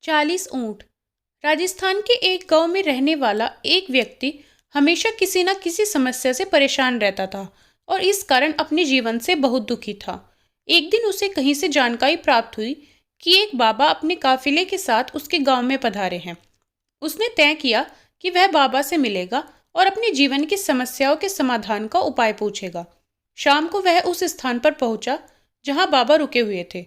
40 ऊंट। राजस्थान के एक गांव में रहने वाला एक व्यक्ति हमेशा किसी न किसी समस्या से परेशान रहता था और इस कारण अपने जीवन से बहुत दुखी था। एक दिन उसे कहीं से जानकारी प्राप्त हुई कि एक बाबा अपने काफिले के साथ उसके गांव में पधारे हैं। उसने तय किया कि वह बाबा से मिलेगा और अपने जीवन की समस्याओं के समाधान का उपाय पूछेगा। शाम को वह उस स्थान पर पहुंचा जहां बाबा रुके हुए थे।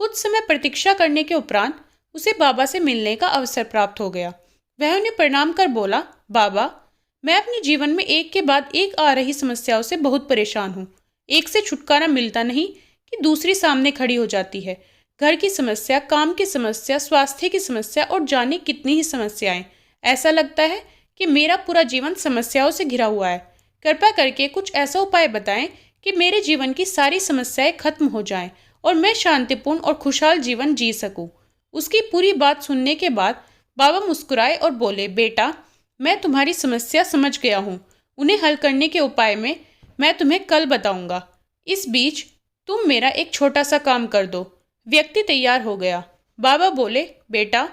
कुछ समय प्रतीक्षा करने के उपरांत उसे बाबा से मिलने का अवसर प्राप्त हो गया। वह उन्हें प्रणाम कर बोला, बाबा, मैं अपने जीवन में एक के बाद एक आ रही समस्याओं से बहुत परेशान हूँ। एक से छुटकारा मिलता नहीं कि दूसरी सामने खड़ी हो जाती है। घर की समस्या, काम की समस्या, स्वास्थ्य की समस्या और जाने कितनी ही समस्याएं। ऐसा लगता है कि मेरा पूरा जीवन समस्याओं से घिरा हुआ है। कृपया करके कुछ ऐसा उपाय बताएं कि मेरे जीवन की सारी समस्याएं खत्म हो जाएं और मैं शांतिपूर्ण और खुशहाल जीवन जी सकूं। उसकी पूरी बात सुनने के बाद बाबा मुस्कुराए और बोले, बेटा, मैं तुम्हारी समस्या समझ गया हूँ। उन्हें हल करने के उपाय में मैं तुम्हें कल बताऊंगा। इस बीच तुम मेरा एक छोटा सा काम कर दो। व्यक्ति तैयार हो गया। बाबा बोले, बेटा,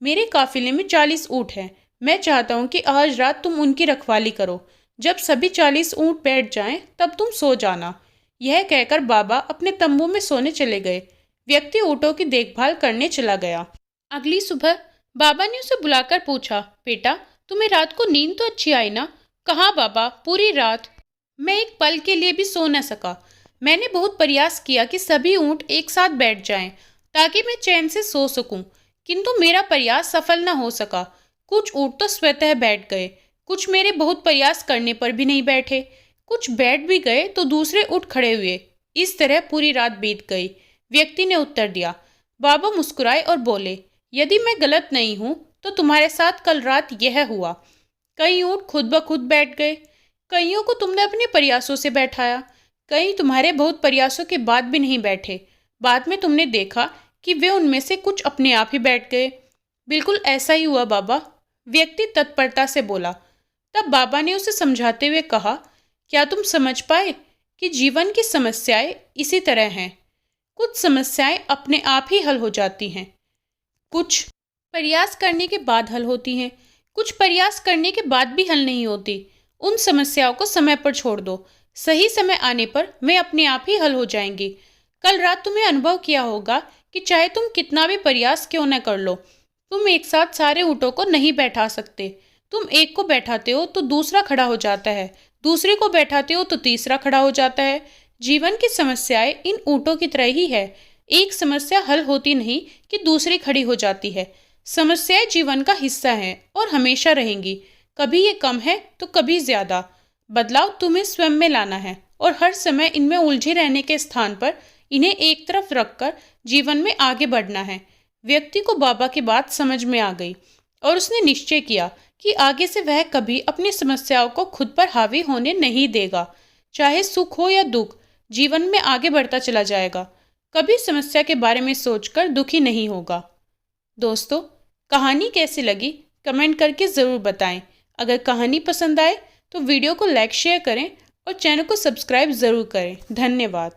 मेरे काफिले में 40 ऊँट हैं। मैं चाहता हूँ कि आज रात तुम उनकी रखवाली करो। जब सभी 40 ऊँट बैठ जाएं, तब तुम सो जाना। यह कहकर बाबा अपने तंबू में सोने चले गए। व्यक्ति ऊँटों की देखभाल करने चला गया। अगली सुबह बाबा ने उसे बुलाकर पूछा, बेटा, तुम्हें रात को नींद तो अच्छी आई ना? कहाँ बाबा, पूरी रात मैं एक पल के लिए भी सो न सका। मैंने बहुत प्रयास किया कि सभी ऊँट एक साथ बैठ जाएं, ताकि मैं चैन से सो सकूं, किंतु मेरा प्रयास सफल न हो सका। कुछ ऊँट तो स्वतः बैठ गए, कुछ मेरे बहुत प्रयास करने पर भी नहीं बैठे। कुछ बैठ भी गए तो दूसरे उठ खड़े हुए। इस तरह पूरी रात बीत गई। व्यक्ति ने उत्तर दिया। बाबा मुस्कुराए और बोले, यदि मैं गलत नहीं हूं तो तुम्हारे साथ कल रात यह हुआ। कई ऊँट खुद ब खुद बैठ गए, कईयों को तुमने अपने प्रयासों से बैठाया, कई तुम्हारे बहुत प्रयासों के बाद भी नहीं बैठे। बाद में तुमने देखा कि वे उनमें से कुछ अपने आप ही बैठ गए। बिल्कुल ऐसा ही हुआ बाबा, व्यक्ति तत्परता से बोला। तब बाबा ने उसे समझाते हुए कहा, क्या तुम समझ पाए कि जीवन की समस्याएं इसी तरह हैं। कुछ समस्याएं अपने आप ही हल हो जाती हैं, कुछ प्रयास करने के बाद हल होती हैं, कुछ प्रयास करने के बाद भी हल नहीं होती। उन समस्याओं को समय पर छोड़ दो। सही समय आने पर वे अपने आप ही हल हो जाएंगी। कल रात तुम्हें अनुभव किया होगा कि चाहे तुम कितना भी प्रयास क्यों न कर लो, तुम एक साथ सारे ऊँटों को नहीं बैठा सकते। तुम एक को बैठाते हो तो दूसरा खड़ा हो जाता है, दूसरे को बैठाते हो तो तीसरा खड़ा हो जाता है। जीवन की समस्याएं इन ऊँटों की तरह ही है। एक समस्या हल होती नहीं कि दूसरी खड़ी हो जाती है। समस्याएं जीवन का हिस्सा हैं और हमेशा रहेंगी। कभी ये कम है तो कभी ज्यादा। बदलाव तुम्हें स्वयं में लाना है और हर समय इनमें उलझे रहने के स्थान पर इन्हें एक तरफ रखकर जीवन में आगे बढ़ना है। व्यक्ति को बाबा की बात समझ में आ गई और उसने निश्चय किया कि आगे से वह कभी अपनी समस्याओं को खुद पर हावी होने नहीं देगा। चाहे सुख हो या दुख, जीवन में आगे बढ़ता चला जाएगा। कभी समस्या के बारे में सोचकर दुखी नहीं होगा। दोस्तों, कहानी कैसी लगी कमेंट करके ज़रूर बताएं। अगर कहानी पसंद आए तो वीडियो को लाइक शेयर करें और चैनल को सब्सक्राइब ज़रूर करें। धन्यवाद।